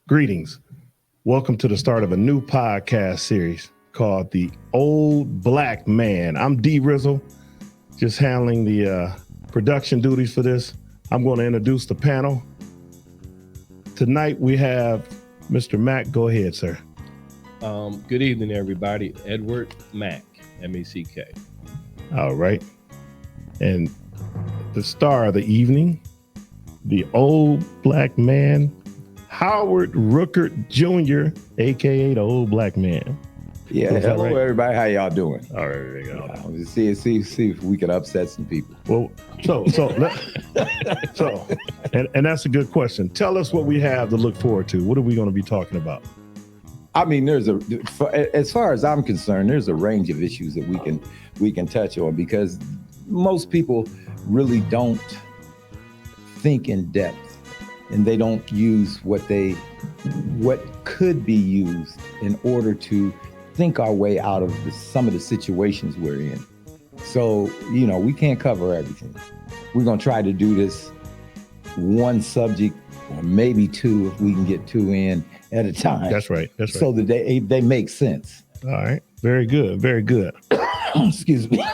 Greetings. Welcome to the start of a new podcast series called The Old Black Man. I'm D Rizzle, just handling the production duties for this. I'm going to introduce the panel. Tonight we have Mr. Mack. Go ahead, sir. Good evening, everybody. Edward Mack, M-A-C-K. All right. And the star of the evening, the old black man, Howard Rookard Jr., a.k.a. the old black man. Yeah, hello right? Everybody. How y'all doing? All right, there you go. See if we can upset some people. Well, and that's a good question. Tell us what we have to look forward to. What are we going to be talking about? I mean, as far as I'm concerned, there's a range of issues that we can touch on because most people really don't think in depth. And they don't use what could be used in order to think our way out of some of the situations we're in. So, we can't cover everything. We're going to try to do this one subject or maybe two if we can get two in at a time. That's right. So that they make sense. All right. Very good. Very good. Excuse me.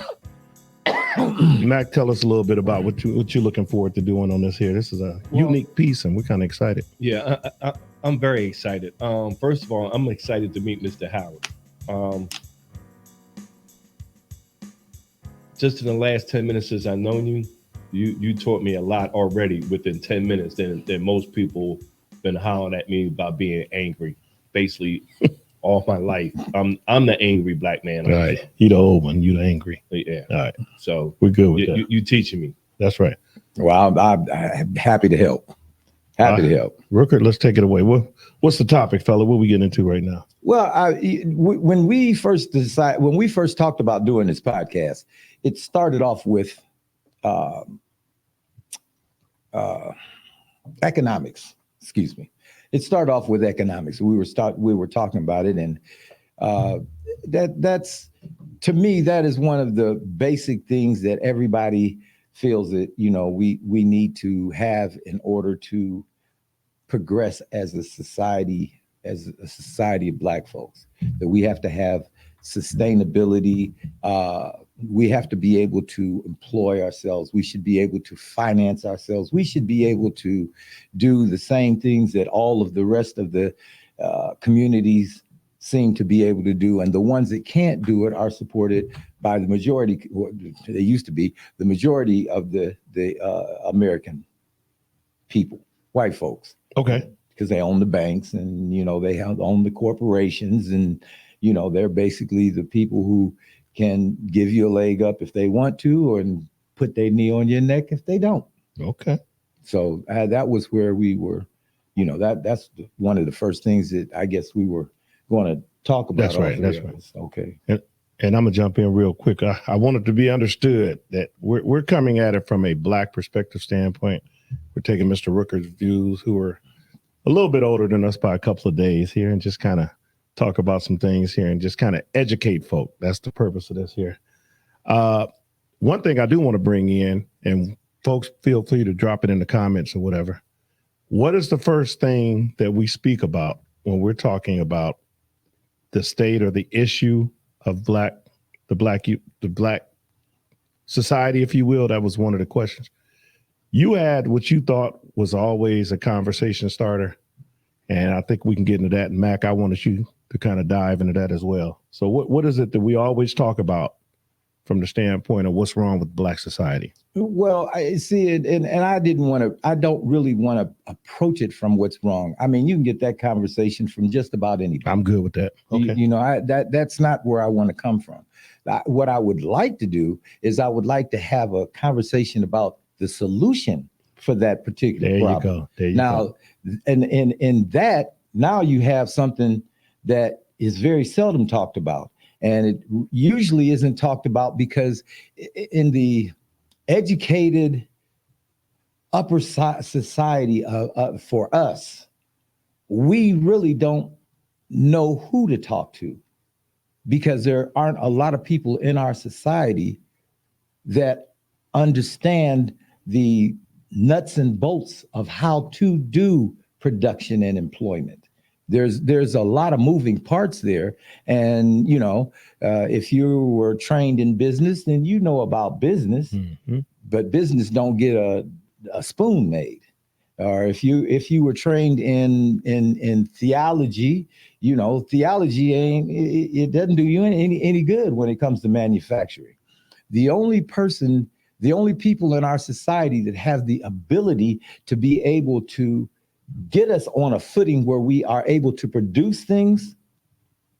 Mac, tell us a little bit about what you're looking forward to doing on this here. This is a unique piece, and we're kind of excited. Yeah, I'm very excited. First of all, I'm excited to meet Mr. Howard. Just in the last 10 minutes since I've known you, you taught me a lot already within 10 minutes than most people been hollering at me about being angry, basically all my life. I'm the angry black man. All right. You the old one. You the angry. Yeah. All right. So we're good with that. You teaching me. That's right. Well, I'm happy to help. To help. Rookard, let's take it away. What's the topic, fella? What are we getting into right now? Well, when we first talked about doing this podcast, it started off with economics. Excuse me. It started off with economics. We were talking about it, and that's to me that is one of the basic things that everybody feels that we need to have in order to progress as a society of Black folks. That we have to have sustainability. We have to be able to employ ourselves. We should be able to finance ourselves. We should be able to do the same things that all of the rest of the communities seem to be able to do. And the ones that can't do it are supported by the majority. They used to be the majority of the American people, white folks. Okay. Because they own the banks and, they own the corporations and, they're basically the people who can give you a leg up if they want to, or put their knee on your neck if they don't. Okay. So that was where we were, that's one of the first things that I guess we were going to talk about. That's right. That's right. Okay. And I'm going to jump in real quick. I want it to be understood that we're coming at it from a Black perspective standpoint. We're taking Mr. Rookard's views, who are a little bit older than us by a couple of days here, and just kind of talk about some things here and just kind of educate folk. That's the purpose of this here. One thing I do want to bring in, and folks feel free to drop it in the comments or whatever. What is the first thing that we speak about when we're talking about the state or the issue of the black society, if you will? That was one of the questions. You had what you thought was always a conversation starter, and I think we can get into that. And Mac, I wanted you to kind of dive into that as well. So what is it that we always talk about from the standpoint of what's wrong with Black society? Well, I see it, and I don't really want to approach it from what's wrong. I mean, you can get that conversation from just about anybody. I'm good with that. Okay. That's not where I want to come from. What I would like to do is I would like to have a conversation about the solution for that particular problem. There you go. And in that, now you have something that is very seldom talked about. And it usually isn't talked about because in the educated upper society for us, we really don't know who to talk to, because there aren't a lot of people in our society that understand the nuts and bolts of how to do production and employment. There's a lot of moving parts there. And, if you were trained in business, then you know about business, but business don't get a spoon made. Or if you were trained in theology, theology it doesn't do you any good when it comes to manufacturing. The only people in our society that have the ability to be able to get us on a footing where we are able to produce things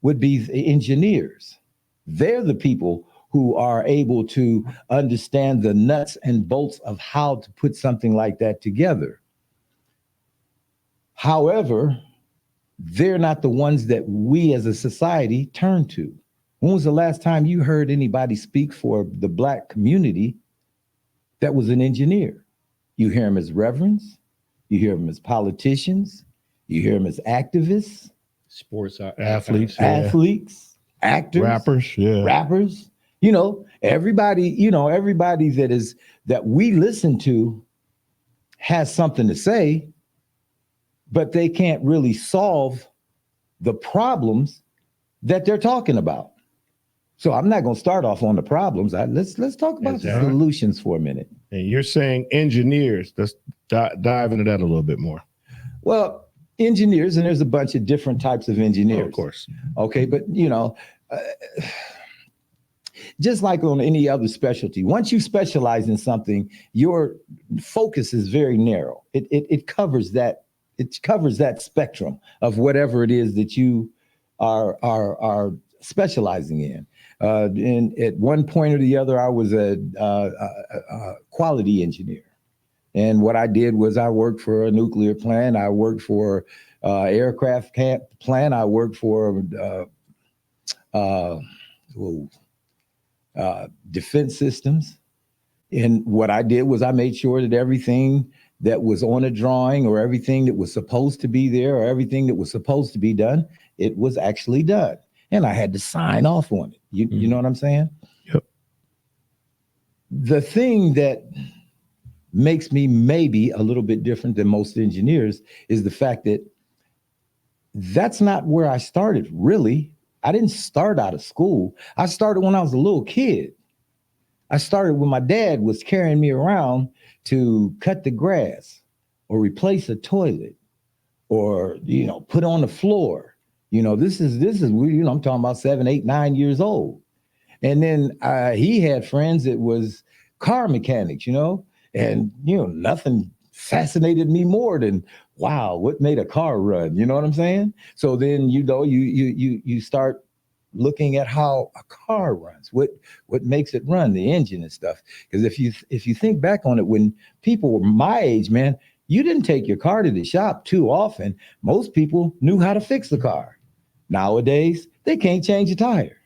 would be the engineers. They're the people who are able to understand the nuts and bolts of how to put something like that together. However, they're not the ones that we as a society turn to. When was the last time you heard anybody speak for the Black community that was an engineer? You hear them as reverends, you hear them as politicians, you hear them as activists, sports Athletes, actors, rappers. Everybody that we listen to has something to say, but they can't really solve the problems that they're talking about. So I'm not going to start off on the problems. Let's talk about the solutions for a minute. And you're saying engineers. Let's dive into that a little bit more. Well, engineers, and there's a bunch of different types of engineers. Oh, of course. Okay, but just like on any other specialty, once you specialize in something, your focus is very narrow. It covers that. It covers that spectrum of whatever it is that you are specializing in. And at one point or the other, I was a quality engineer. And what I did was I worked for a nuclear plant. I worked for aircraft plant. I worked for defense systems. And what I did was I made sure that everything that was on a drawing or everything that was supposed to be there or everything that was supposed to be done, it was actually done. And I had to sign off on it. You know what I'm saying? Yep. The thing that makes me maybe a little bit different than most engineers is the fact that that's not where I started, really. I didn't start out of school. I started when I was a little kid. I started when my dad was carrying me around to cut the grass or replace a toilet or, put on the floor. This is, I'm talking about 7, 8, 9 years old. And then he had friends that was car mechanics, and, nothing fascinated me more than, wow, what made a car run? You know what I'm saying? So then, you start looking at how a car runs, what makes it run, the engine and stuff. Because if you think back on it, when people were my age, man, you didn't take your car to the shop too often. Most people knew how to fix the car. Nowadays, they can't change a tire.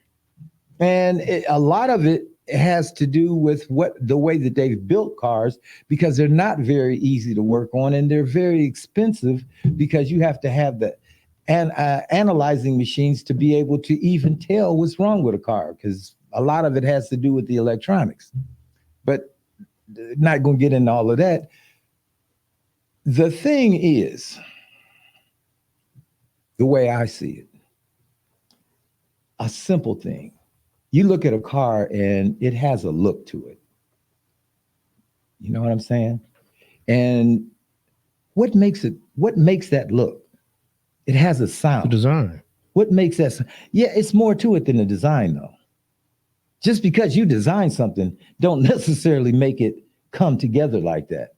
And a lot of it has to do with the way that they've built cars, because they're not very easy to work on and they're very expensive because you have to have the analyzing machines to be able to even tell what's wrong with a car, because a lot of it has to do with the electronics. But not going to get into all of that. The thing is, the way I see it, a simple thing. You look at a car and it has a look to it. You know what I'm saying? And what makes that look? It has a sound. The design. What makes that? Yeah, it's more to it than the design, though. Just because you design something, don't necessarily make it come together like that.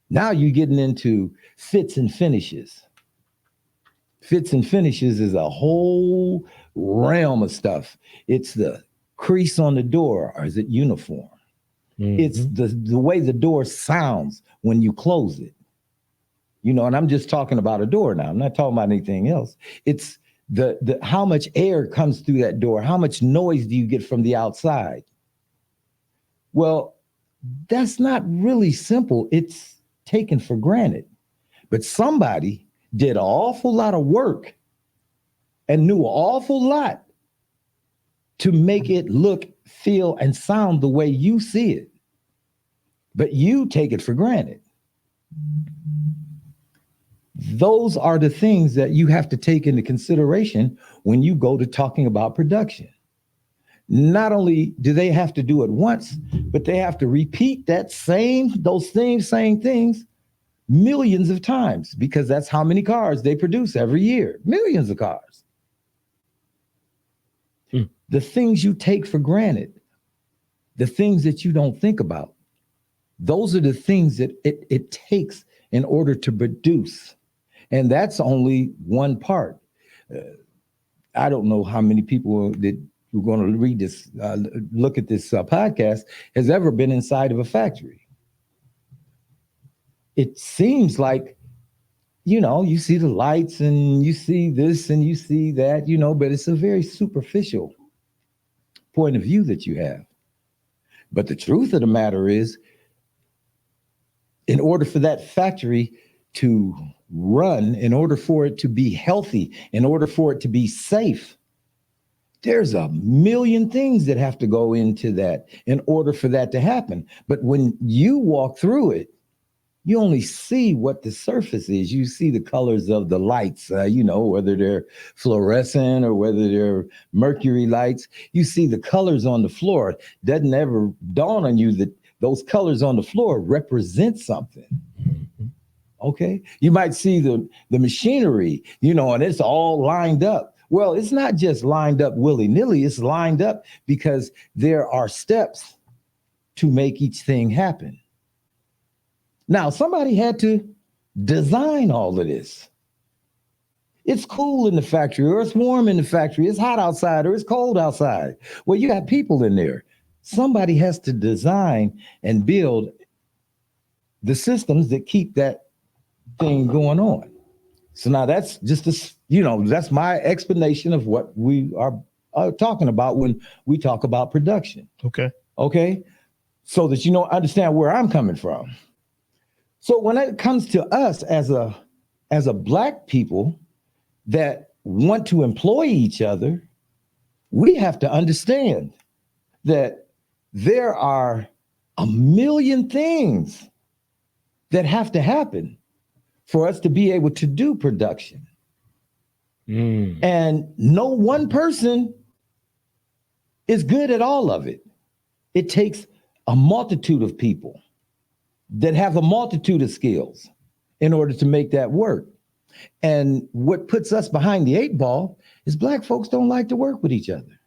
Now you're getting into fits and finishes. Fits and finishes is a whole realm of stuff. It's the crease on the door, or is it uniform? Mm-hmm. It's the way the door sounds when you close it. And I'm just talking about a door now. I'm not talking about anything else. It's the how much air comes through that door. How much noise do you get from the outside? Well, that's not really simple. It's taken for granted. But somebody did an awful lot of work and knew an awful lot to make it look, feel, and sound the way you see it. But you take it for granted. Those are the things that you have to take into consideration when you go to talking about production. Not only do they have to do it once, but they have to repeat those same things millions of times, because that's how many cars they produce every year. Millions of cars. The things you take for granted, the things that you don't think about, those are the things that it takes in order to produce. And that's only one part. I don't know how many people that who are going to read this, look at this podcast, has ever been inside of a factory. It seems like, you see the lights and you see this and you see that, but it's a very superficial point of view that you have. But the truth of the matter is, in order for that factory to run, in order for it to be healthy, in order for it to be safe, there's a million things that have to go into that in order for that to happen. But when you walk through it, you only see what the surface is. You see the colors of the lights, whether they're fluorescent or whether they're mercury lights. You see the colors on the floor. It doesn't ever dawn on you that those colors on the floor represent something. Okay. You might see the machinery, and it's all lined up. Well, it's not just lined up willy-nilly. It's lined up because there are steps to make each thing happen. Now, somebody had to design all of this. It's cool in the factory, or it's warm in the factory. It's hot outside, or it's cold outside. Well, you got people in there. Somebody has to design and build the systems that keep that thing going on. So now that's just that's my explanation of what we are talking about when we talk about production. Okay. So that understand where I'm coming from. So when it comes to us as a Black people that want to employ each other, we have to understand that there are a million things that have to happen for us to be able to do production. And no one person is good at all of it. It takes a multitude of people that have a multitude of skills in order to make that work. And what puts us behind the 8 ball is Black folks don't like to work with each other.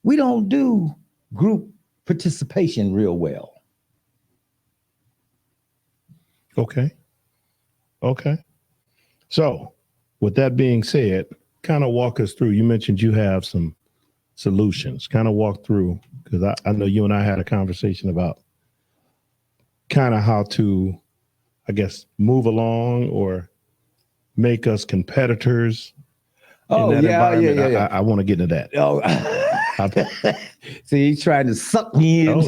We don't do group participation real well. Okay. So with that being said, kind of walk us through, you mentioned you have some solutions, kind of walk through, because I know you and I had a conversation about kind of how to, I guess, move along or make us competitors in that environment. Yeah. I want to get into that. Oh, see, he's trying to suck me in. Oh,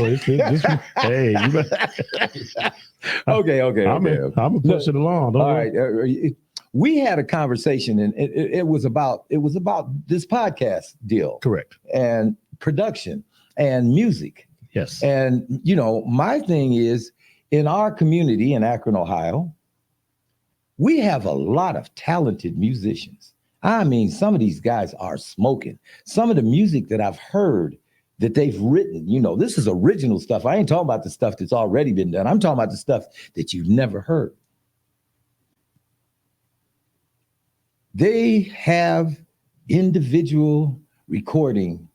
hey, you better. Okay. I'm gonna push it along. All right. We had a conversation, and it was about this podcast deal. Correct. And production and music. Yes. And my thing is, in our community in Akron, Ohio, we have a lot of talented musicians. I mean, some of these guys are smoking. Some of the music that I've heard that they've written, this is original stuff. I ain't talking about the stuff that's already been done. I'm talking about the stuff that you've never heard. They have individual recording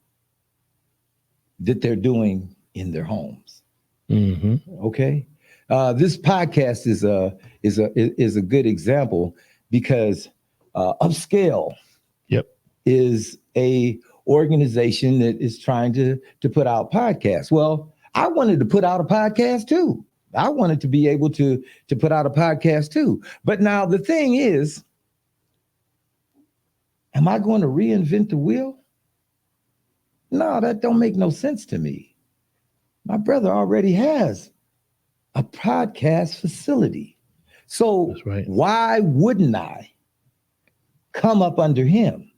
that they're doing in their homes. Okay. This podcast is a good example because Upscale is a organization that is trying to put out podcasts. Well, I wanted to put out a podcast too. I wanted to be able to put out a podcast too. But now the thing is, am I going to reinvent the wheel? No, that don't make no sense to me. My brother already has a podcast facility. So that's right. Why wouldn't I come up under him?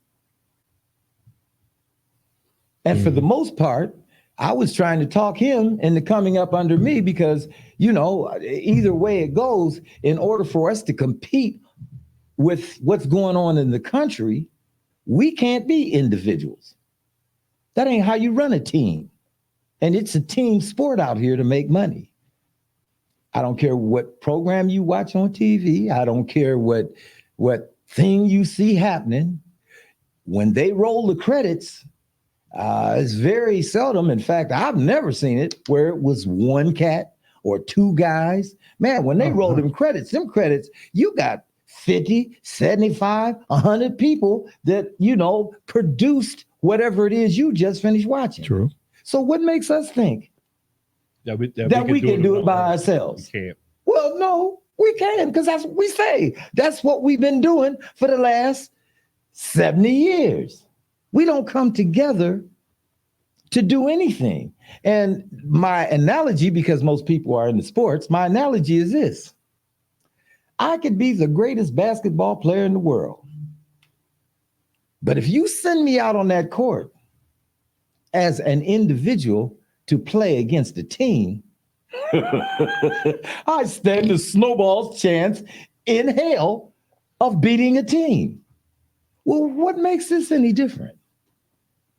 And for the most part, I was trying to talk him into coming up under me because, either way it goes, in order for us to compete with what's going on in the country, we can't be individuals. That ain't how you run a team. And it's a team sport out here to make money. I don't care what program you watch on TV. I don't care what thing you see happening. When they roll the credits, it's very seldom. In fact, I've never seen it where it was one cat or two guys. Man, when they roll them credits, you got 50, 75, 100 people that, produced whatever it is you just finished watching. True. So what makes us think that we can do it by ourselves? We can't. Well, no, we can, because that's what we say. That's what we've been doing for the last 70 years. We don't come together to do anything. And my analogy, because most people are into sports, my analogy is this. I could be the greatest basketball player in the world. But if you send me out on that court as an individual to play against a team, I stand a snowball's chance in hell of beating a team. Well, what makes this any different?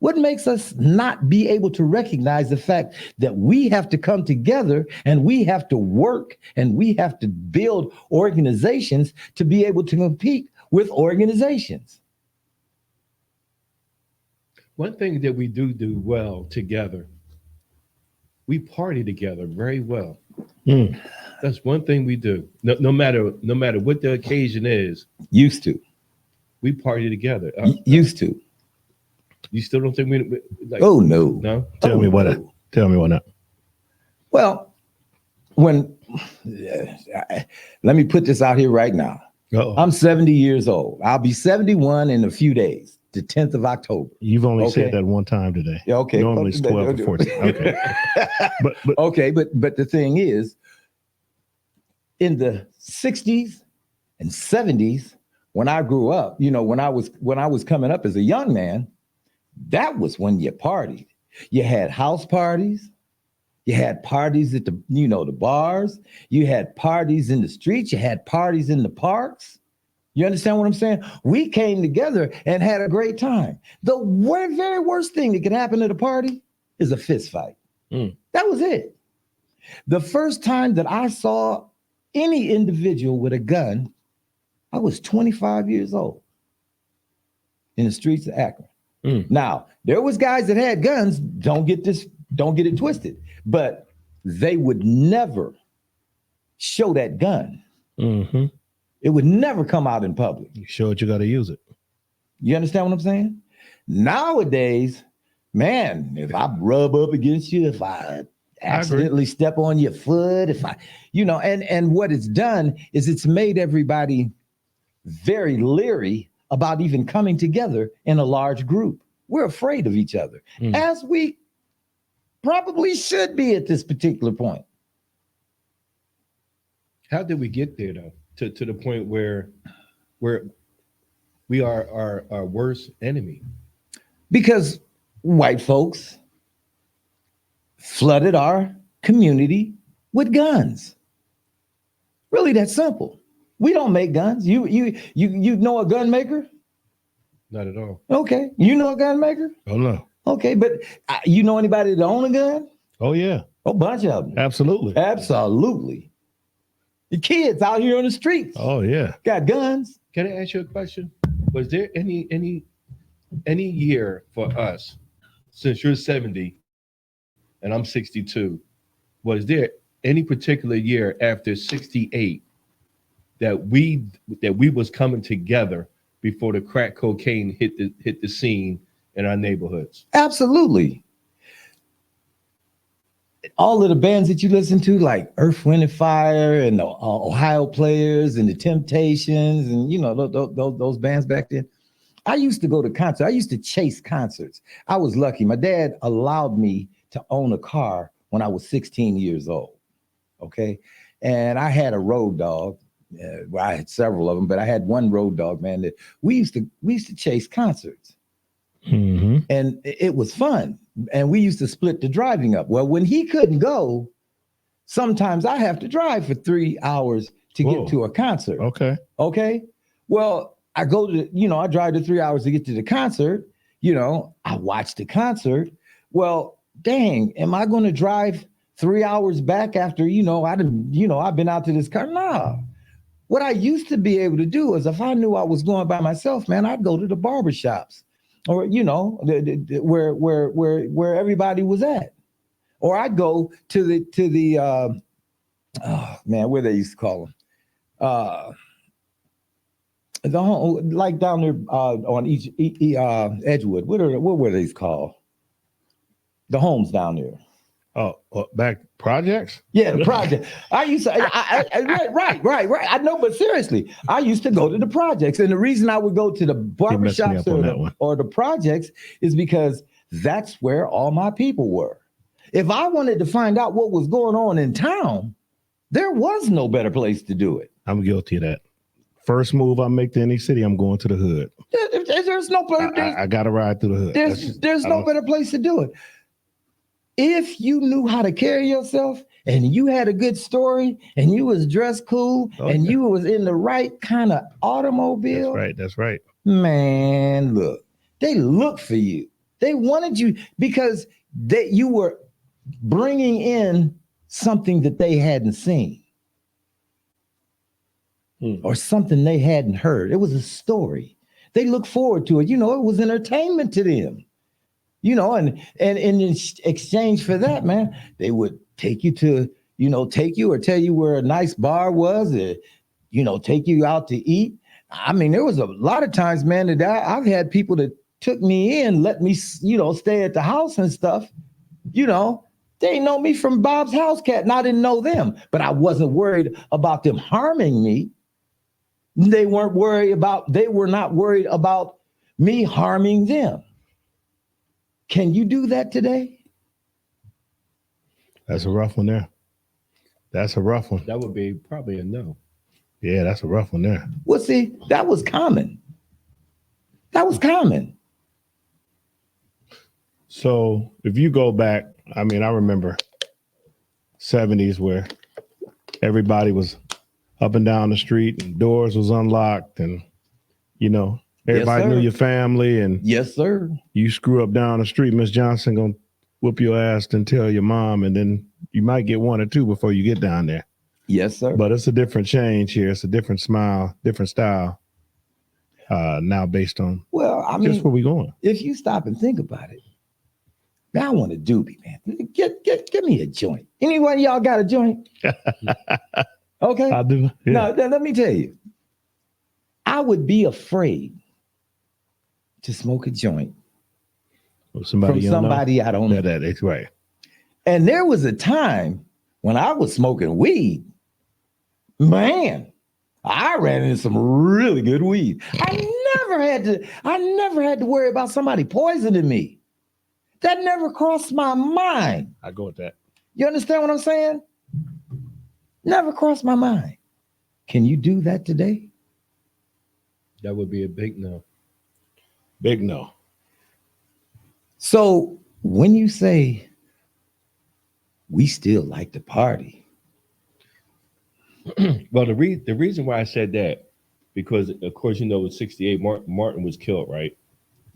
What makes us not be able to recognize the fact that we have to come together and we have to work and we have to build organizations to be able to compete with organizations? One thing that we do well together, we party together very well. That's one thing we do. No matter what the occasion is. Used to. We party together. Used to. You still don't think we like? Oh no. No. Tell me what not. Well, let me put this out here right now. Uh-oh. I'm 70 years old. I'll be 71 in a few days, the 10th of October. You've only said that one time today. Yeah, okay. Normally it's 12 or 14. Okay. but the thing is, in the 60s and 70s, when I grew up, when I was coming up as a young man, that was when you partied. You had house parties. You had parties at the bars. You had parties in the streets. You had parties in the parks. You understand what I'm saying? We came together and had a great time. The very worst thing that could happen at a party is a fist fight. That was it. The first time that I saw any individual with a gun, I was 25 years old in the streets of Akron. Now, there was guys that had guns, don't get it twisted, but they would never show that gun. Mm-hmm. It would never come out in public. You show it, you got to use it. You understand what I'm saying? Nowadays, man, if I rub up against you, if I accidentally step on your foot, if and what it's done is it's made everybody very leery about even coming together in a large group. We're afraid of each other, as we probably should be at this particular point. How did we get there, though, to the point where we are our worst enemy? Because white folks flooded our community with guns. Really that simple. We don't make guns. You know a gun maker? Not at all. Okay. You know a gun maker? Oh, no. Okay, but you know anybody that own a gun? Oh, yeah. A bunch of them. Absolutely. Absolutely. The kids out here on the streets. Oh, yeah. Got guns. Can I ask you a question? Was there any year for us, since you're 70 and I'm 62, was there any particular year after 68 that we was coming together before the crack cocaine hit the scene in our neighborhoods? Absolutely. All of the bands that you listen to, like Earth, Wind and Fire and the Ohio Players and the Temptations and those bands back then. I used to go to concerts. I used to chase concerts. I was lucky. My dad allowed me to own a car when I was 16 years old. Okay. And I had a road dog. Well, I had several of them, but I had one road dog, man, that we used to chase concerts. Mm-hmm. And it was fun. And we used to split the driving up. Well, when he couldn't go, sometimes I have to drive for 3 hours to get to a concert. Okay. Okay. Well, I go to, I drive to 3 hours to get to the concert. I watch the concert. Well, dang, am I going to drive 3 hours back after, I've been out to this car? Nah. What I used to be able to do is if I knew I was going by myself, man, I'd go to the barber shops or, where everybody was at. Or I'd go to the where they used to call them? The home, like down there on Edgewood. What were these called? The homes down there. Oh, back projects? Yeah, the project. I used to, right. I know, but seriously, I used to go to the projects. And the reason I would go to the barbershops or the projects is because that's where all my people were. If I wanted to find out what was going on in town, there was no better place to do it. I'm guilty of that. First move I make to any city, I'm going to the hood. There's no place. I got to ride through the hood. There's no better place to do it. If you knew how to carry yourself and you had a good story and you was dressed cool and you was in the right kind of automobile. That's right. Man, look, they looked for you. They wanted you because you were bringing in something that they hadn't seen or something they hadn't heard. It was a story. They looked forward to it. It was entertainment to them. And in exchange for that, man, they would take you to, take you or tell you where a nice bar was, or, take you out to eat. I mean, there was a lot of times, man, that I've had people that took me in, let me, stay at the house and stuff. They didn't know me from Bob's House Cat, and I didn't know them, but I wasn't worried about them harming me. They were not worried about me harming them. Can you do that today? That's a rough one there. That's a rough one. That would be probably a no. Yeah, that's a rough one there. Well, see, that was common. So if you go back, I mean, I remember 70s where everybody was up and down the street and doors was unlocked and, everybody knew your family and yes, sir. You screw up down the street, Miss Johnson gonna whoop your ass and tell your mom, and then you might get one or two before you get down there. Yes, sir. But it's a different change here. It's a different smile, different style. Now based on just where we going. If you stop and think about it, now I want a doobie, man. Give me a joint. Anyone y'all got a joint? Okay. I do. Yeah. Now let me tell you, I would be afraid to smoke a joint from somebody I don't know. That's right. And there was a time when I was smoking weed. Man, I ran into some really good weed. I never had to worry about somebody poisoning me. That never crossed my mind. I go with that. You understand what I'm saying? Never crossed my mind. Can you do that today? That would be a big no. Big no. So when you say we still like to party. Well, the reason why I said that, because of course, in 68, Martin was killed, right?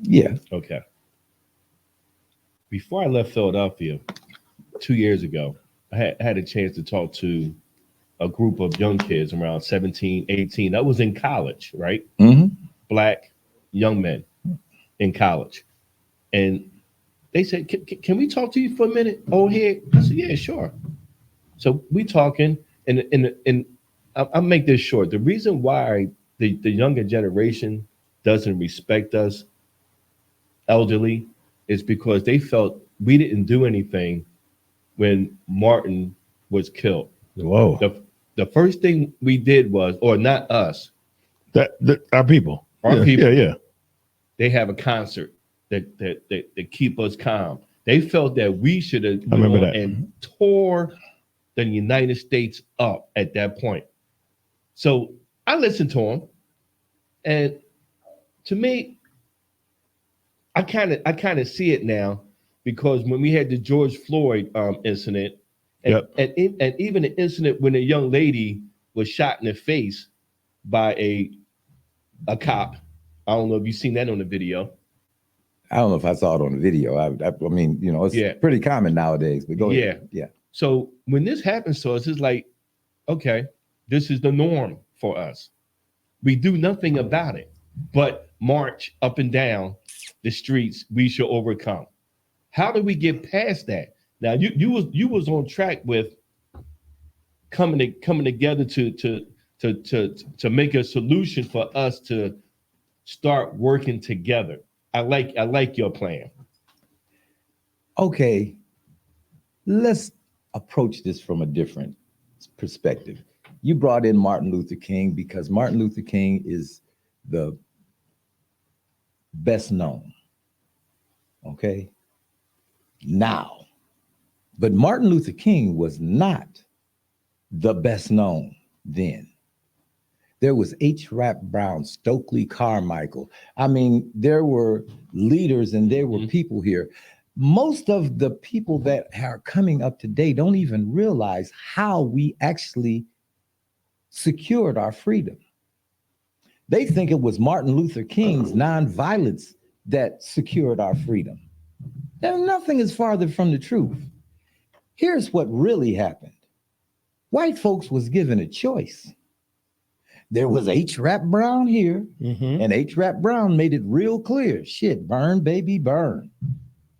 Yeah. Okay. Before I left Philadelphia 2 years ago, I had a chance to talk to a group of young kids around 17, 18. That was in college, right? Mm-hmm. Black young men in college. And they said, can we talk to you for a minute over here? I said, yeah, sure. So we talking, and I'll make this short. The reason why the younger generation doesn't respect us elderly is because they felt we didn't do anything when Martin was killed. Whoa. The first thing we did was, or not us. Our people. Our people. Yeah. They have a concert that keep us calm. They felt that we should have and tore the United States up at that point. So I listened to them, and to me, I kind of see it now, because when we had the George Floyd incident, and even the incident when a young lady was shot in the face by a a cop. I don't know if you've seen that on the video. I don't know if I saw it on the video. I mean, you know, it's Yeah. pretty common nowadays. But go ahead. Yeah. So when this happens to us, it's like, okay, this is the norm for us. We do nothing about it, but march up and down the streets. We shall overcome. How do we get past that? Now you was on track with coming together to make a solution for us to start working together. I like your plan. Okay, let's approach this from a different perspective. You brought in Martin Luther King because Martin Luther King is the best known. Okay. Now, but Martin Luther King was not the best known then. There was H. Rap Brown, Stokely Carmichael. I mean, there were leaders and there were people here. Most of the people that are coming up today don't even realize how we actually secured our freedom. They think it was Martin Luther King's nonviolence that secured our freedom. Nothing is farther from the truth. Here's what really happened. White folks was given a choice. There was H. Rap Brown here, and H. Rap Brown made it real clear. Shit, burn, baby, burn.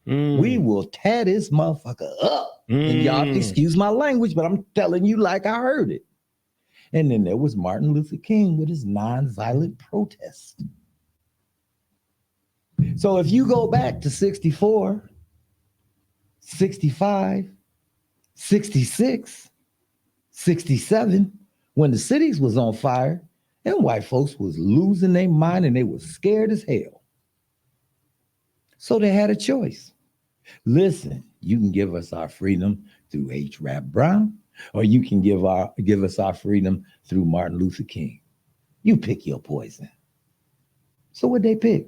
We will tear this motherfucker up. And y'all excuse my language, but I'm telling you like I heard it. And then there was Martin Luther King with his nonviolent protest. So if you go back to 64, 65, 66, 67, when the cities was on fire, and white folks was losing their mind and they was scared as hell. So they had a choice. Listen, you can give us our freedom through H. Rap Brown, or you can give us our freedom through Martin Luther King. You pick your poison. So what'd they pick?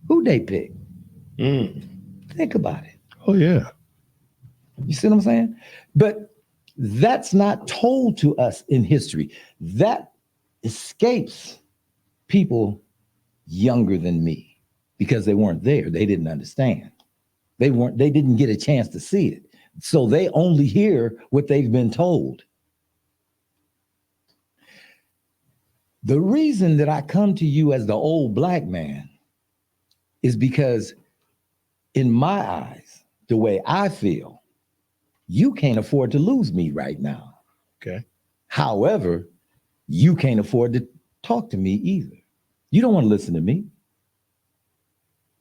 Who'd they pick? Think about it. Oh, yeah. You see what I'm saying? But that's not told to us in history. That escapes people younger than me because they weren't there. They didn't understand. They didn't get a chance to see it. So they only hear what they've been told. The reason that I come to you as the old black man is because in my eyes, the way I feel, you can't afford to lose me right now. Okay. However, you can't afford to talk to me either. You don't want to listen to me.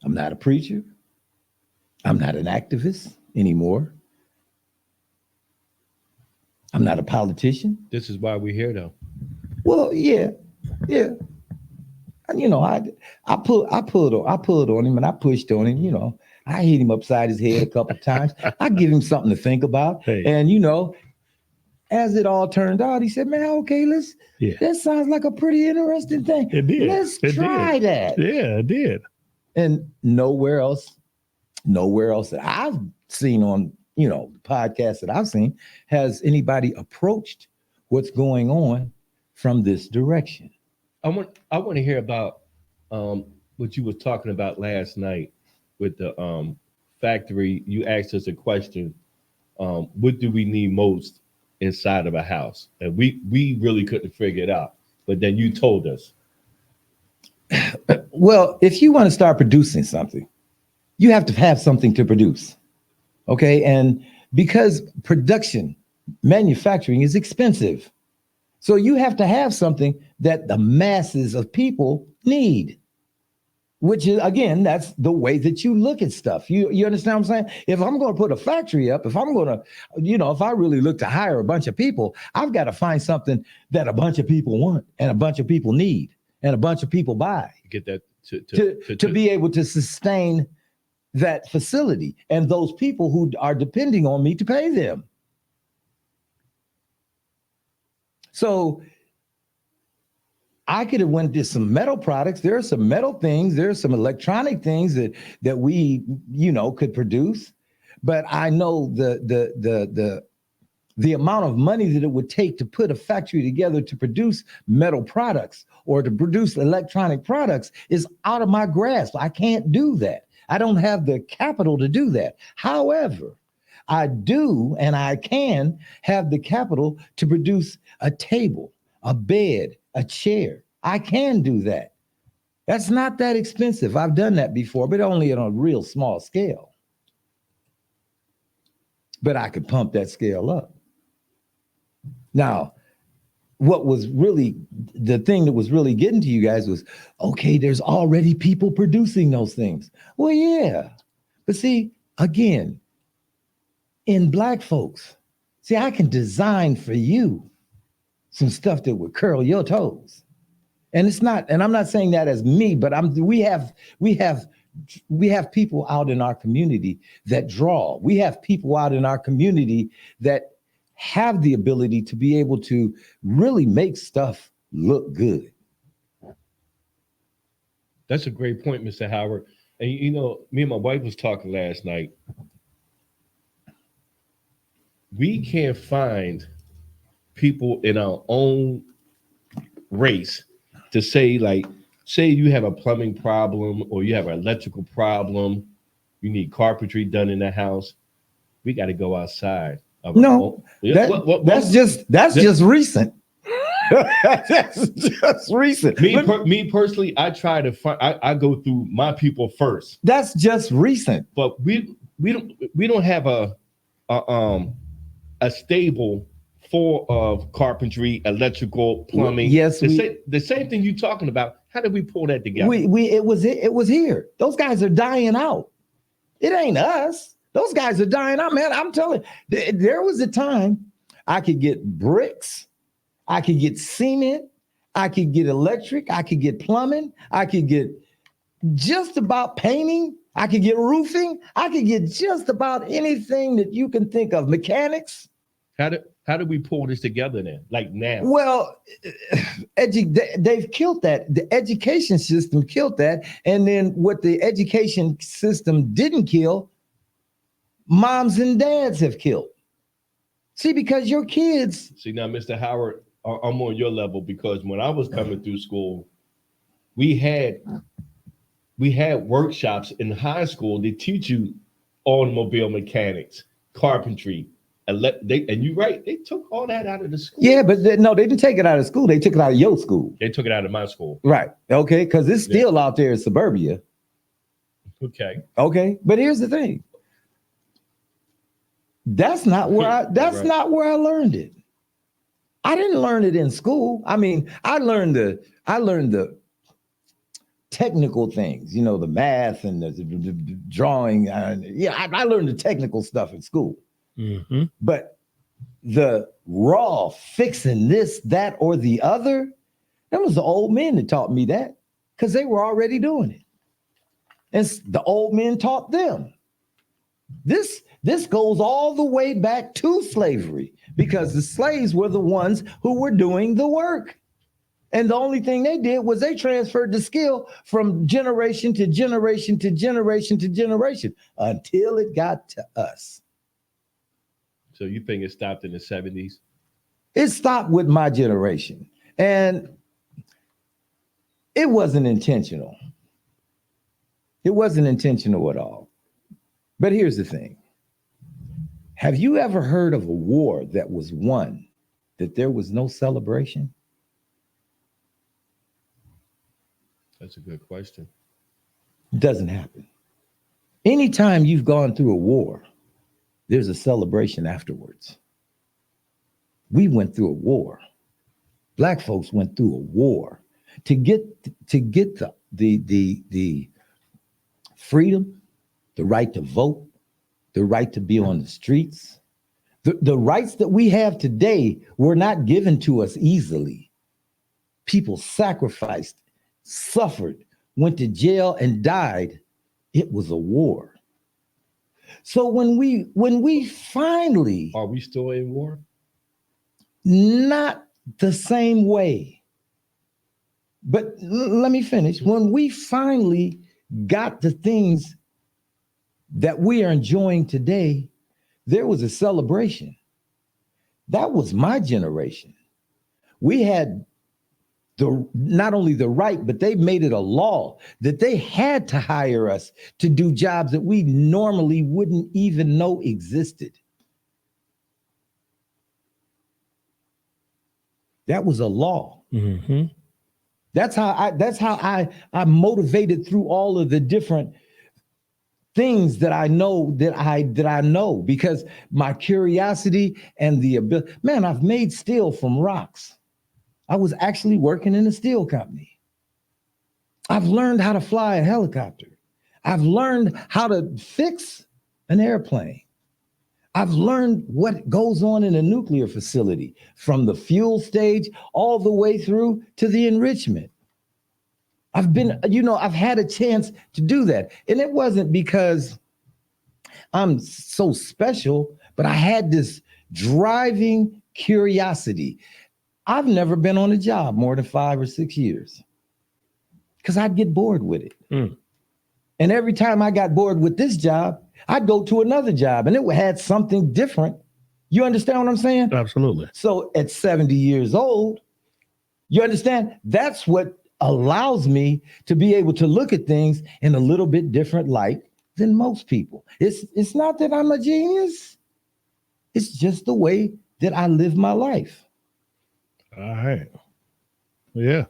I'm not a preacher. I'm not an activist anymore. I'm not a politician. This is why we're here, though. Well, yeah. And, you know, I pulled on him and I pushed on him, you know. I hit him upside his head a couple of times. I give him something to think about. Hey. And, you know, as it all turned out, he said, man, okay, that sounds like a pretty interesting thing. It did. Let's try that. Yeah, it did. And nowhere else that I've seen on, you know, podcasts that I've seen, has anybody approached what's going on from this direction. I want to hear about what you were talking about last night with the factory. You asked us a question: what do we need most inside of a house? And we really couldn't figure it out. But then you told us. Well, if you want to start producing something, you have to have something to produce. Okay, and because manufacturing is expensive. So you have to have something that the masses of people need, which is, again, that's the way that you look at stuff. You understand what I'm saying? If I'm going to put a factory up, if I'm going to, you know, if I really look to hire a bunch of people, I've got to find something that a bunch of people want and a bunch of people need and a bunch of people buy. Get that to be able to sustain that facility and those people who are depending on me to pay them. So I could have went to some metal products. There are some metal things. There are some electronic things that we, you know, could produce. But I know the the amount of money that it would take to put a factory together to produce metal products or to produce electronic products is out of my grasp. I can't do that. I don't have the capital to do that. However, I do and I can have the capital to produce a table, a bed, a chair. I can do that. That's not that expensive. I've done that before, but only on a real small scale. But I could pump that scale up. Now, what was really the thing that was really getting to you guys was, okay, there's already people producing those things. Well, yeah. But see, again, in Black folks, see, I can design for you some stuff that would curl your toes. And it's not, and I'm not saying that as me, but we have people out in our community that draw. We have people out in our community that have the ability to be able to really make stuff look good. That's a great point, Mr. Howard. And you know, me and my wife was talking last night. We can't find people in our own race to say, like, say you have a plumbing problem or you have an electrical problem, you need carpentry done in the house. We got to go outside. No, that's just recent. That's just recent. Me personally, I try to find. I go through my people first. That's just recent. But we don't have a stable full of carpentry, electrical, plumbing. Yes, the same thing you're talking about. How did we pull that together? It was here. Those guys are dying out. It ain't us. Those guys are dying out, man. I'm telling you, there was a time I could get bricks, I could get cement, I could get electric, I could get plumbing, I could get just about painting, I could get roofing, I could get just about anything that you can think of. Mechanics. How did we pull this together then? Like now? Well, they've killed that. The education system killed that. And then what the education system didn't kill, moms and dads have killed. See, because your kids. See, now, Mr. Howard, I'm on your level because when I was coming through school, we had workshops in high school that teach you automobile mechanics, carpentry, and you're right, they took all that out of the school. Yeah, but no, they didn't take it out of school. They took it out of your school. They took it out of my school. Right. Okay. Because it's still out there in suburbia. Okay. Okay. But here's the thing. That's not where not where I learned it. I didn't learn it in school. I mean, I learned the technical things, you know, the math and the drawing. I learned the technical stuff in school. Mm-hmm. But the raw fixing this, that, or the other, that was the old men that taught me that because they were already doing it. And the old men taught them. This goes all the way back to slavery because the slaves were the ones who were doing the work. And the only thing they did was they transferred the skill from generation to generation to generation to generation until it got to us. So you think it stopped in the 70s? It stopped with my generation. And it wasn't intentional. It wasn't intentional at all. But here's the thing. Have you ever heard of a war that was won that there was no celebration? That's a good question. It doesn't happen. Anytime you've gone through a war, there's a celebration afterwards. We went through a war. Black folks went through a war to get the freedom, the right to vote, the right to be on the streets. The rights that we have today were not given to us easily. People sacrificed, suffered, went to jail, and died. It was a war. So when we finally... Are we still in war? Not the same way. But let me finish. When we finally got the things that we are enjoying today, there was a celebration. That was my generation. We had not only the right, but they made it a law that they had to hire us to do jobs that we normally wouldn't even know existed. That was a law. Mm-hmm. That's how I motivated through all of the different things that I know that I know, because my curiosity and the ability. Man, I've made steel from rocks. I was actually working in a steel company. I've learned how to fly a helicopter. I've learned how to fix an airplane. I've learned what goes on in a nuclear facility, from the fuel stage all the way through to the enrichment. I've had a chance to do that. And it wasn't because I'm so special, but I had this driving curiosity. I've never been on a job more than 5 or 6 years because I'd get bored with it. Mm. And every time I got bored with this job, I'd go to another job and it had something different. You understand what I'm saying? Absolutely. So at 70 years old, you understand? That's what allows me to be able to look at things in a little bit different light than most people. It's not that I'm a genius. It's just the way that I live my life. All right. Yeah.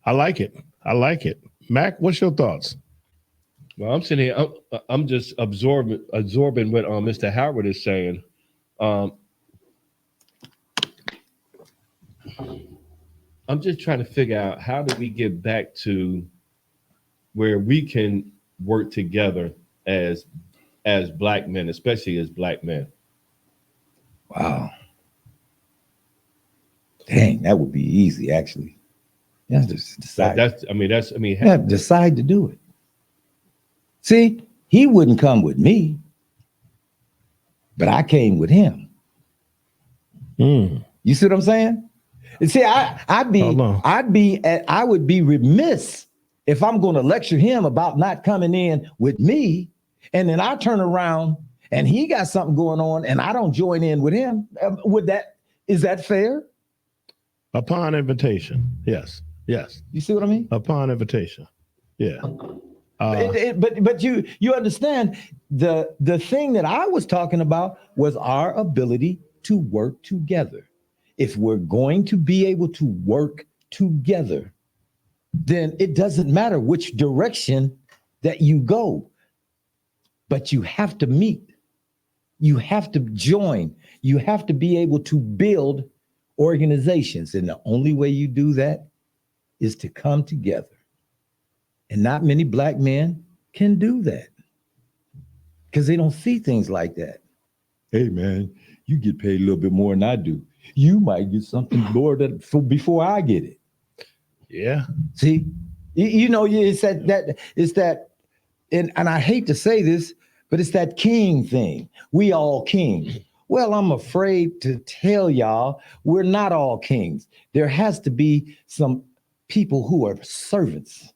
I like it. Mac, what's your thoughts? Well, I'm sitting here. I'm just absorbing what Mr. Howard is saying. I'm just trying to figure out, how do we get back to where we can work together as Black men, especially as Black men. Wow. Dang, that would be easy, actually. You have to decide. Decide to do it. See, he wouldn't come with me, but I came with him. Mm. You see what I'm saying? And see, I would be remiss if I'm going to lecture him about not coming in with me, and then I turn around and he got something going on and I don't join in with him. Is that fair? Upon invitation, yes. You see what I mean? Upon invitation, yeah. But you understand, the thing that I was talking about was our ability to work together. If we're going to be able to work together, then it doesn't matter which direction that you go, but you have to meet. You have to join. You have to be able to build organizations. And the only way you do that is to come together. And not many Black men can do that because they don't see things like that. Hey, man, you get paid a little bit more than I do. You might get something more before I get it. Yeah. See, it's that, and I hate to say this, but it's that king thing. We all kings. Well, I'm afraid to tell y'all, we're not all kings. There has to be some people who are servants.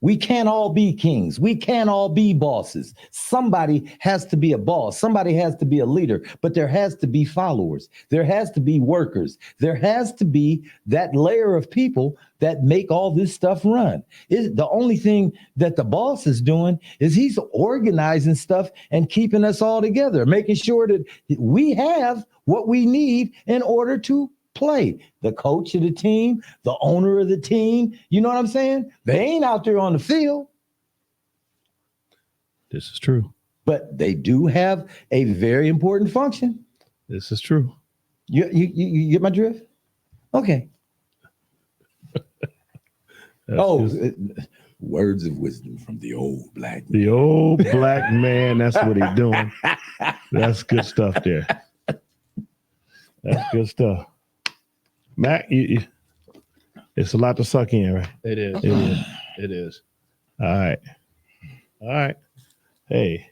We can't all be kings. We can't all be bosses. Somebody has to be a boss. Somebody has to be a leader, but there has to be followers. There has to be workers. There has to be that layer of people that make all this stuff run. The only thing that the boss is doing is he's organizing stuff and keeping us all together, making sure that we have what we need in order to play. The coach of the team, the owner of the team, you know what I'm saying? They ain't out there on the field. This is true. But they do have a very important function. This is true. You get my drift? Okay. Words of wisdom from the old Black man. The old Black man, that's what he's doing. That's good stuff there. That's good stuff. Mac, it's a lot to suck in, right? It is. It is. All right. Hey.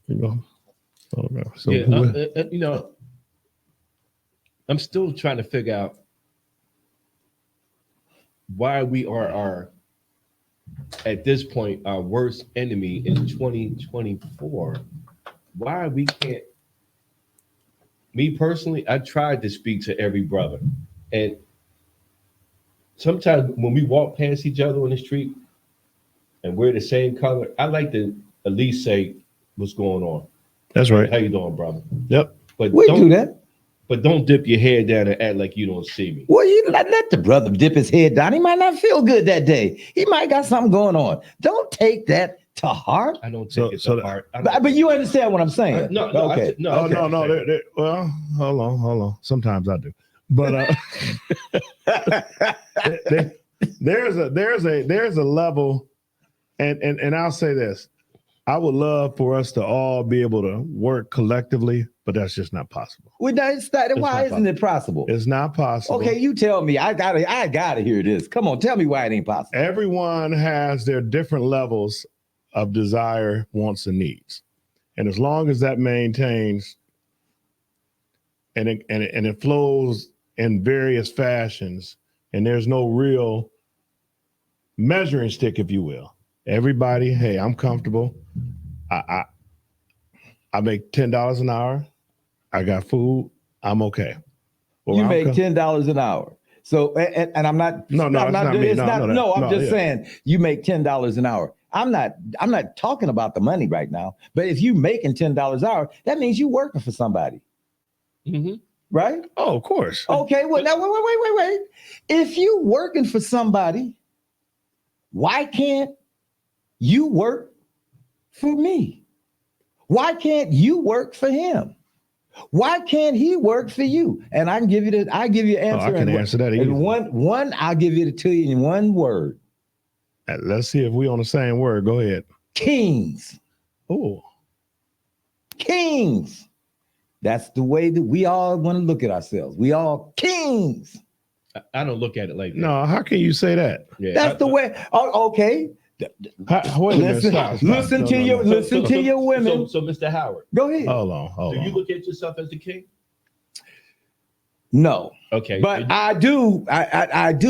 You go. So I'm still trying to figure out why we are at this point our worst enemy in 2024. Why we can't me personally, I tried to speak to every brother, and sometimes when we walk past each other on the street and we're the same color, I like to at least say, "What's going on? That's right. How you doing, brother?" Yep. But We don't do that. But don't dip your head down and act like you don't see me. Well, you let the brother dip his head down. He might not feel good that day. He might got something going on. Don't take that to heart. I don't So- take it so to the- heart. But you understand what I'm saying? No, Okay. no. Oh, okay. no. Well, hold on. Sometimes I do, but there's a level, and I'll say this: I would love for us to all be able to work collectively, but that's just not possible. Well, that's not, why not isn't it possible? It's not possible. Okay, you tell me. I gotta hear this. Come on, tell me why it ain't possible. Everyone has their different levels of desire, wants, and needs, and as long as that maintains, and it flows in various fashions, and there's no real measuring stick, if you will. Everybody, hey, I'm comfortable. I make $10 an hour. I got food. I'm okay. Or You I'm make $10 an hour. So, and I'm not. No, I'm it's not me. It's No, not. I know that. No, I'm No, just yeah. saying you make $10 an hour. I'm not talking about the money right now. But if you making $10 an hour, that means you working for somebody, Mhm. right? Oh, of course. Okay. Well, now wait. If you working for somebody, why can't you work for me? Why can't you work for him? Why can't he work for you? And I give you an answer. I can answer that easy. And one, I'll give it to you in one word. Let's see if we on the same word. Go ahead. Kings. Oh, Kings. That's the way that we all want to look at ourselves. We all kings. I don't look at it like that. no, how can you say that? Yeah, That's the way. Oh, okay. Wait a minute. Stop. Listen to your women. So, Mr. Howard, Go ahead. Hold on. do you look at yourself as the king? No. Okay, But I do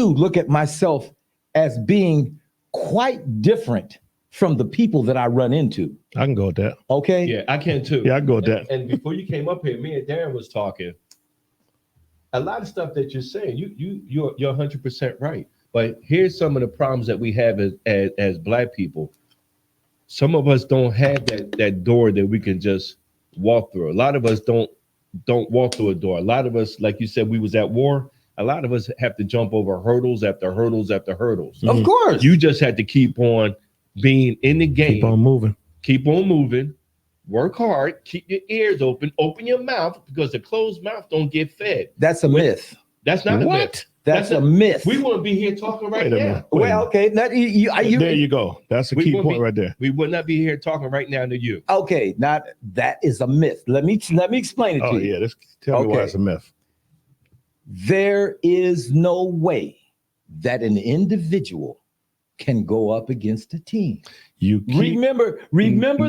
look at myself as being quite different from the people that I run into. I can go with that. Okay. yeah, I can too. Yeah, I can go with that. And before you came up here, me and Darren was talking. A lot of stuff that you're saying, you're 100% right. But here's some of the problems that we have as Black people. Some of us don't have that door that we can just walk through. A lot of us don't walk through a door. A lot of us, like you said, we was at war. A lot of us have to jump over hurdles after hurdles after hurdles. Of course. You just had to keep on being in the game. Keep on moving. Work hard. Keep your ears open. Open your mouth, because a closed mouth don't get fed. That's a myth. That's not a What? myth. That's a myth. We wouldn't be here talking right Wait a now. minute. Wait a Well, okay. Now, there you go. That's a We key wouldn't point be- right there. We would not be here talking right now to you. Okay, now that is a myth. Let me explain it Oh to you. yeah, tell me why Okay. it's a myth. There is no way that an individual can go up against a team. You keep, Remember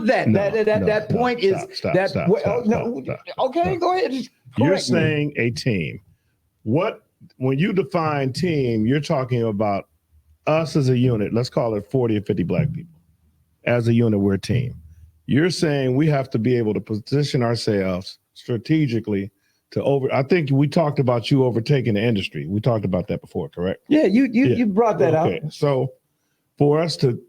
that. No, that no, point stop, is stop, that. stop, well, stop, no, stop. okay, go ahead. Just You're correct me. saying a team. When you define team, you're talking about us as a unit. Let's call it 40 or 50 Black people. As a unit, we're a team. You're saying we have to be able to position ourselves strategically I think we talked about you overtaking the industry. We talked about that before, correct? Yeah, you brought that Okay. out. So for us to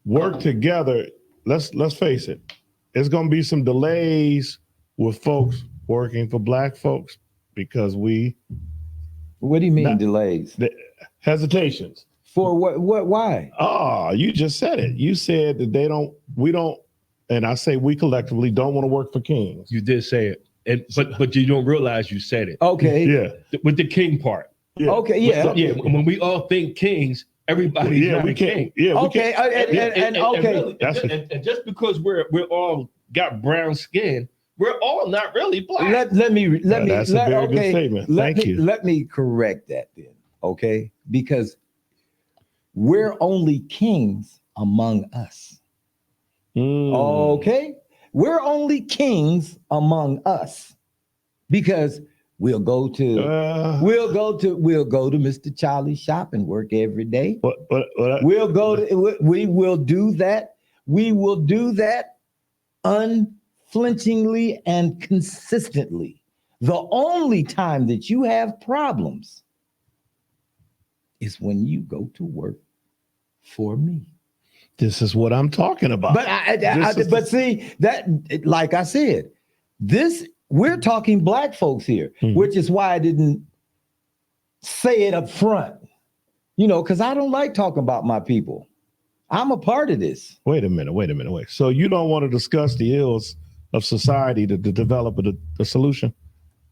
work together, let's face it, there's going to be some delays with folks working for Black folks because What do you mean Not- delays? hesitations. For what? Why? Oh, you just said it. You said that we don't, and I say we collectively don't want to work for kings. You did say it, but you don't realize you said it. Okay. Yeah. With the king part. Yeah. Okay. Yeah. Yeah. When we all think kings, everybody's Yeah, not we a king. can't. Yeah, we Okay. can't. And okay. really, and just because we're all got brown skin, we're all not really Black. Let me That's a very good statement. Thank you. Let me correct that then. Okay. Because we're only kings among us. Mm. Okay. We're only kings among us because we'll go to Mr. Charlie's shop and work every day. What, We will do that. We will do that unflinchingly and consistently. The only time that you have problems is when you go to work for me. This is what I'm talking about. But see that, like I said, we're talking black folks here, which is why I didn't say it up front, because I don't like talking about my people. I'm a part of this. Wait a minute. So you don't want to discuss the ills of society to develop a solution?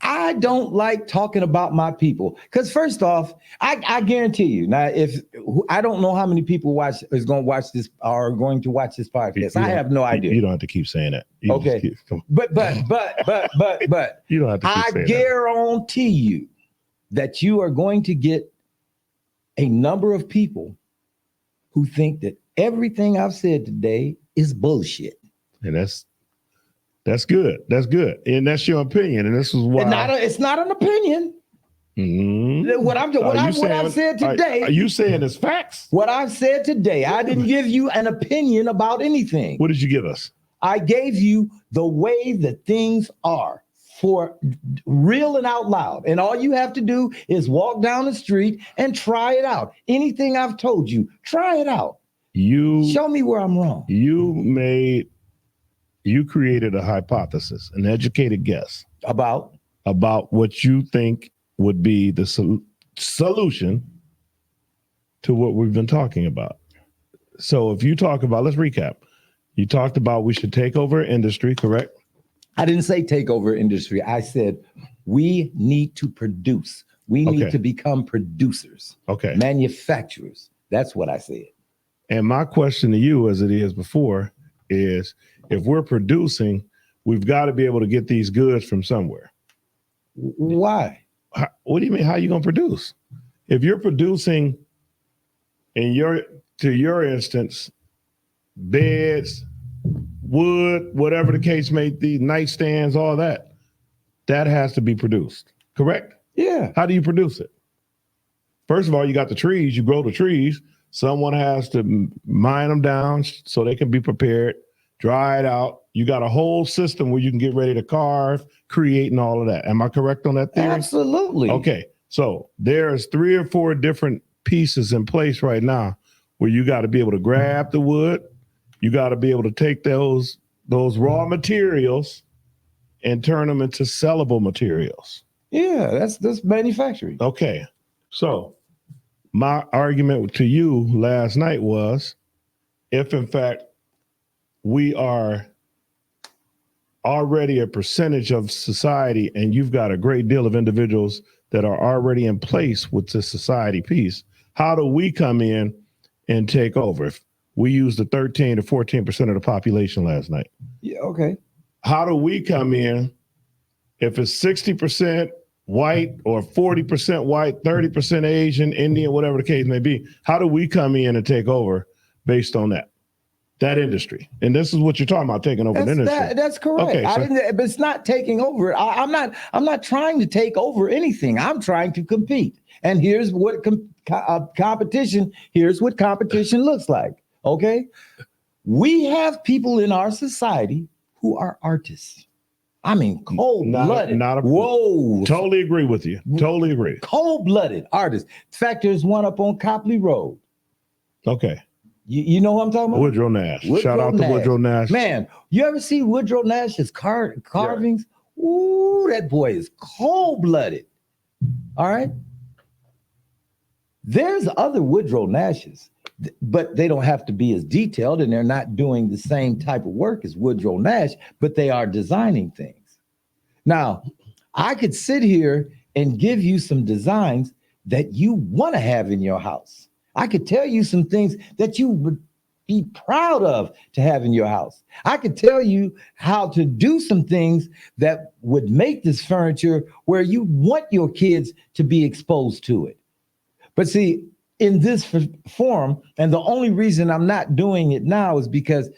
I don't like talking about my people because, first off, I guarantee you now, if I don't know how many people are going to watch this podcast. I have no idea. You don't have to keep saying that. Okay, but you don't have to keep saying that. Guarantee you that you are going to get a number of people who think that everything I've said today is bullshit. And that's good. That's good. And that's your opinion. And this is why it's not an opinion. Mm-hmm. What I've said today. Are you saying it's facts? What I've said today, I didn't give you an opinion about anything. What did you give us? I gave you the way that things are for real and out loud. And all you have to do is walk down the street and try it out. Anything I've told you, try it out. Show me where I'm wrong. You created a hypothesis, an educated guess about what you think would be the solution to what we've been talking about. So if you talk about, let's recap. You talked about we should take over industry, correct? I didn't say take over industry. I said we need to produce. We need to become producers. Okay. Manufacturers. That's what I said. And my question to you, as it is before, is if we're producing, we've got to be able to get these goods from somewhere. Why? What do you mean? How are you going to produce? If you're producing to your instance, beds, wood, whatever the case may be, nightstands, all that has to be produced, correct? Yeah. How do you produce it? First of all, you got the trees, you grow the trees. Someone has to mine them down so they can be prepared, dry it out. You got a whole system where you can get ready to carve, create, and all of that. Am I correct on that theory? Absolutely. Okay. So there's 3 or 4 different pieces in place right now where you got to be able to grab the wood. You got to be able to take those raw materials and turn them into sellable materials. Yeah, that's manufacturing. Okay. So my argument to you last night was, if in fact we are already a percentage of society and you've got a great deal of individuals that are already in place with this society piece, how do we come in and take over? If we used the 13 to 14% of the population last night. Yeah, okay. How do we come in if it's 60% white or 40% white, 30% Asian, Indian, whatever the case may be? How do we come in and take over based on that industry? And this is what you're talking about, taking over the industry. That's correct. Okay, but it's not taking over. I'm not trying to take over anything. I'm trying to compete. And here's what competition looks like. Okay. We have people in our society who are artists. I mean, cold-blooded. Whoa. Totally agree with you. Totally agree. Cold-blooded artists. In fact, there's one up on Copley Road. Okay. You know what I'm talking about? Woodrow Nash. Shout out to Woodrow Nash. Man, you ever see Woodrow Nash's carvings? Yeah. Ooh, that boy is cold-blooded. All right. There's other Woodrow Nashes, but they don't have to be as detailed, and they're not doing the same type of work as Woodrow Nash, but they are designing things. Now, I could sit here and give you some designs that you want to have in your house. I could tell you some things that you would be proud of to have in your house. I could tell you how to do some things that would make this furniture where you want your kids to be exposed to it. But see, in this form, and the only reason I'm not doing it now is because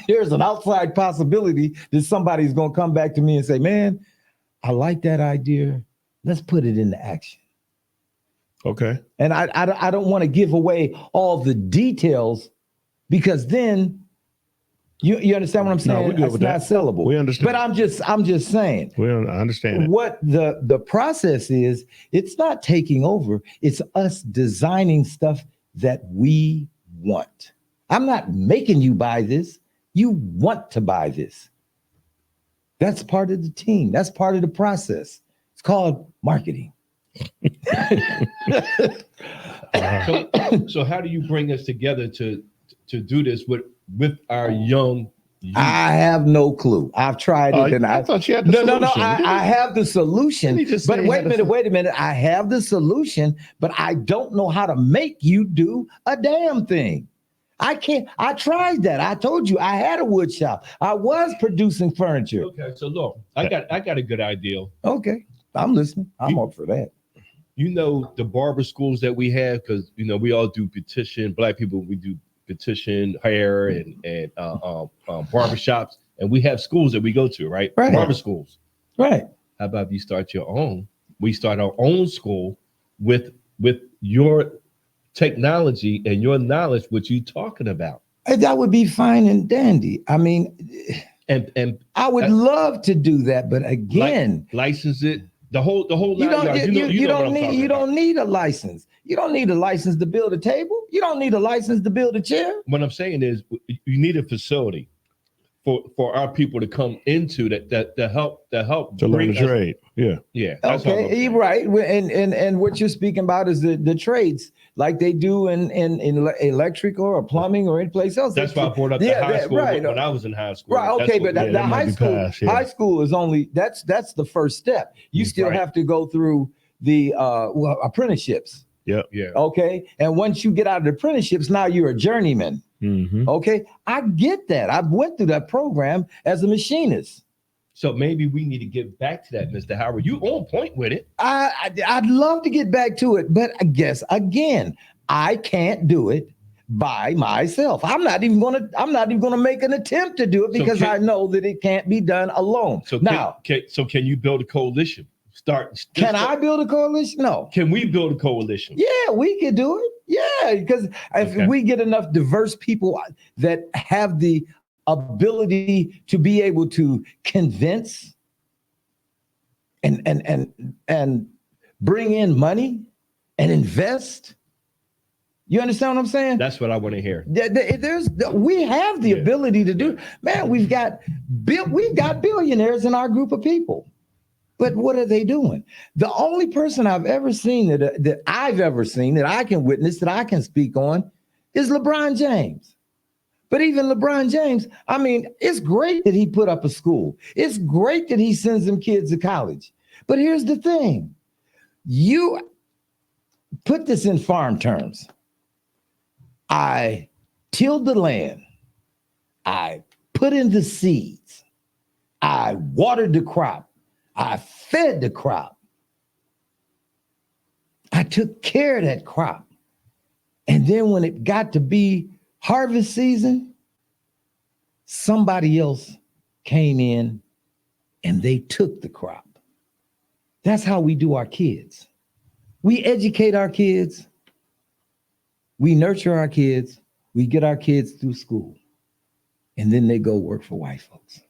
there's an outside possibility that somebody's going to come back to me and say, man, I like that idea. Let's put it into action. Okay. And I don't want to give away all the details, because then You understand what I'm saying? No, we're good It's with not that. sellable. We understand. But I'm just saying. I understand it. What the process is, it's not taking over. It's us designing stuff that we want. I'm not making you buy this. You want to buy this. That's part of the team. That's part of the process. It's called marketing. So how do you bring us together to do this with our young youth? I have no clue. I've tried it, and I thought you had the no. solution. I have the solution. Didn't he just But say he wait had a minute. I have the solution, but I don't know how to make you do a damn thing. I can't. I tried that. I told you I had a wood shop. I was producing furniture. Okay, so look, I got a good idea. Okay, I'm listening. I'm up for that. You know the barber schools that we have, because we all do petition. Black people, we do petition hair and barber shops, and we have schools that we go to, right? Right. Barber schools. Right. How about you start your own? We start our own school with your technology and your knowledge, what you talking about. That would be fine and dandy. I mean, and I would love to do that, but again, license it. The whole you nine yards. you don't need a license. You don't need a license to build a table. You don't need a license to build a chair. What I'm saying is, you need a facility for our people to come into that to help To learn the trade. Yeah. That's all I'm Okay, saying. right. And what you're speaking about is the trades like they do in electrical or plumbing or any place else. That's why I brought up the high school when I was in high school. Right. Okay, but the high school is only that's the first step. You still have to go through the apprenticeships. Yep. Yeah. Okay. And once you get out of the apprenticeships, now you're a journeyman. Mm-hmm. Okay. I get that. I went through that program as a machinist. So maybe we need to get back to that, Mr. Howard. You on point with it. I'd love to get back to it, but I guess again, I can't do it by myself. I'm not even gonna make an attempt to do it because I know that it can't be done alone. So now, can you build a coalition? Can I build a coalition? No. Can we build a coalition? Yeah, we could do it. Yeah, because if we get enough diverse people that have the ability to be able to convince and bring in money and invest. You understand what I'm saying? That's what I want to hear. We have the ability to do. Man, we've got billionaires in our group of people. But what are they doing? The only person I've ever seen that I can witness, that I can speak on, is LeBron James. But even LeBron James, I mean, it's great that he put up a school. It's great that he sends them kids to college. But here's the thing. You put this in farm terms. I tilled the land. I put in the seeds. I watered the crop. I fed the crop. I took care of that crop. And then when it got to be harvest season, somebody else came in and they took the crop. That's how we do our kids. We educate our kids. We nurture our kids. We get our kids through school. And then they go work for white folks.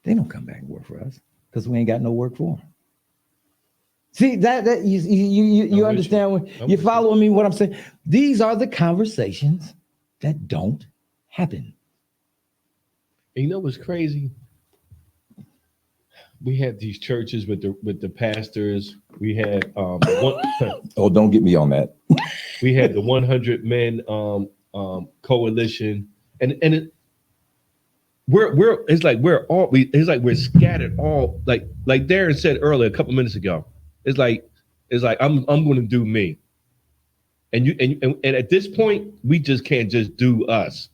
They don't come back and work for us because we ain't got no work for them. See that you understand you following me what I'm saying? These are the conversations that don't happen. And you know what's crazy? We have these churches with the pastors. We had oh, don't get me on that. We had the 100 Men coalition, and it's like we're scattered all like Darren said earlier a couple minutes ago. It's like I'm going to do me, and at this point we just can't just do us.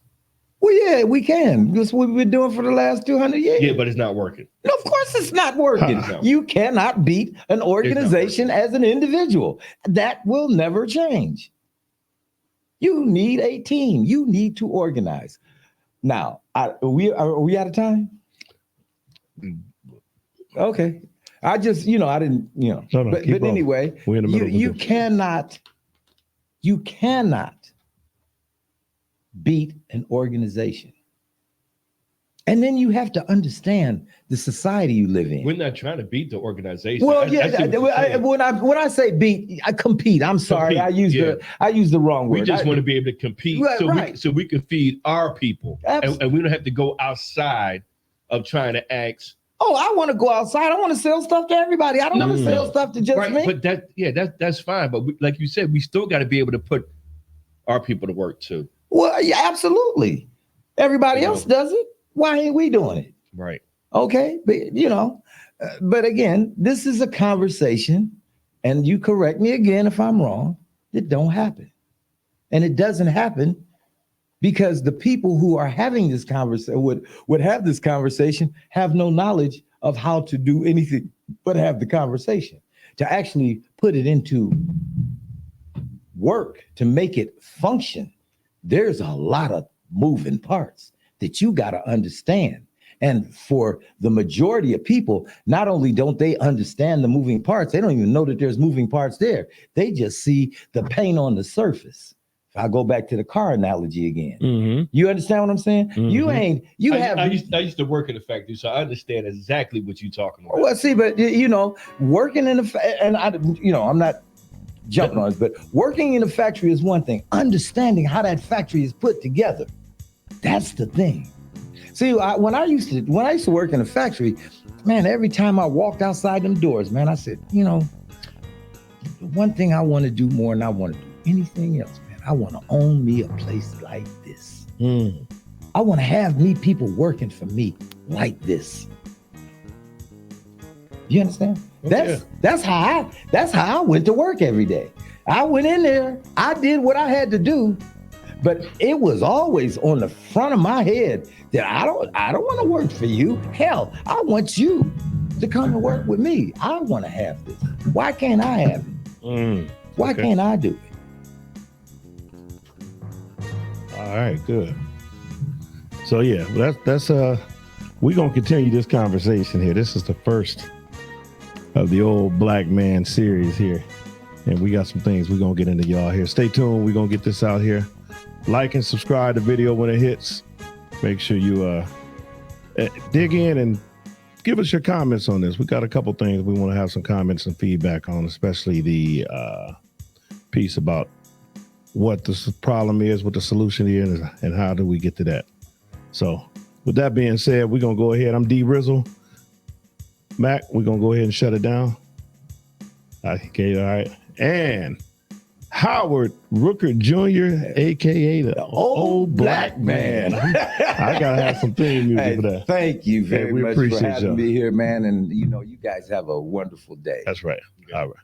Well, yeah, we can. That's what we've been doing for the last 200 years. Yeah, but it's not working. No, of course it's not working. You cannot beat an organization as an individual. That will never change. You need a team. You need to organize. Now, are we out of time? Okay. I just, I didn't, No, but anyway, we're in the middle you cannot beat an organization. And then you have to understand the society you live in. We're not trying to beat the organization. Well, I see what you're saying. when I say beat, I compete. I'm sorry, Compete, I used the wrong word. We just want to be able to compete, Right. so we can feed our people, and we don't have to go outside of trying to ask. Oh, I want to go outside. I want to sell stuff to everybody. I don't want to sell stuff to just me. But that's fine. But like you said, we still got to be able to put our people to work too. Well, yeah, absolutely. Everybody else does it. Why ain't we doing it? Right. Okay, but but again, this is a conversation, and you correct me again if I'm wrong. It don't happen, and it doesn't happen because the people who are having this conversation would have this conversation have no knowledge of how to do anything but have the conversation, to actually put it into work, to make it function. There's a lot of moving parts that you got to understand. And for the majority of people, not only don't they understand the moving parts, they don't even know that there's moving parts there. They just see the paint on the surface. If I go back to the car analogy again, you understand what I'm saying? I used to work in a factory, so I understand exactly what you're talking about. Well, see, but working in I'm not jumping on it, but working in a factory is one thing. Understanding how that factory is put together, that's the thing. See, when I used to work in a factory, man, every time I walked outside them doors, man, I said, one thing I want to do more than I want to do anything else, man, I want to own me a place like this. I want to have people working for me like this. You understand? That's how I went to work every day. I went in there, I did what I had to do, but it was always on the front of my head that I don't want to work for you. Hell, I want you to come and work with me. I want to have this. Why can't I have it? Why can't I do it? All right, good. So yeah, that's we're gonna continue this conversation here. This is the first of the old black man series here, and we got some things we're gonna get into y'all here. Stay tuned. We're gonna get this out here. Like and subscribe to the video when it hits. Make sure you dig in and give us your comments on this. We got a couple things we want to have some comments and feedback on, especially the piece about what the problem is, what the solution is, and how do we get to that. So with that being said, we're going to go ahead. I'm D Rizzle. Mac, we're going to go ahead and shut it down. Okay, all right. And Howard Rookard Jr., a.k.a. the old black man. I got to have some theme music for that. Thank you very much for having you. me here, man. And, you guys have a wonderful day. That's right. All right.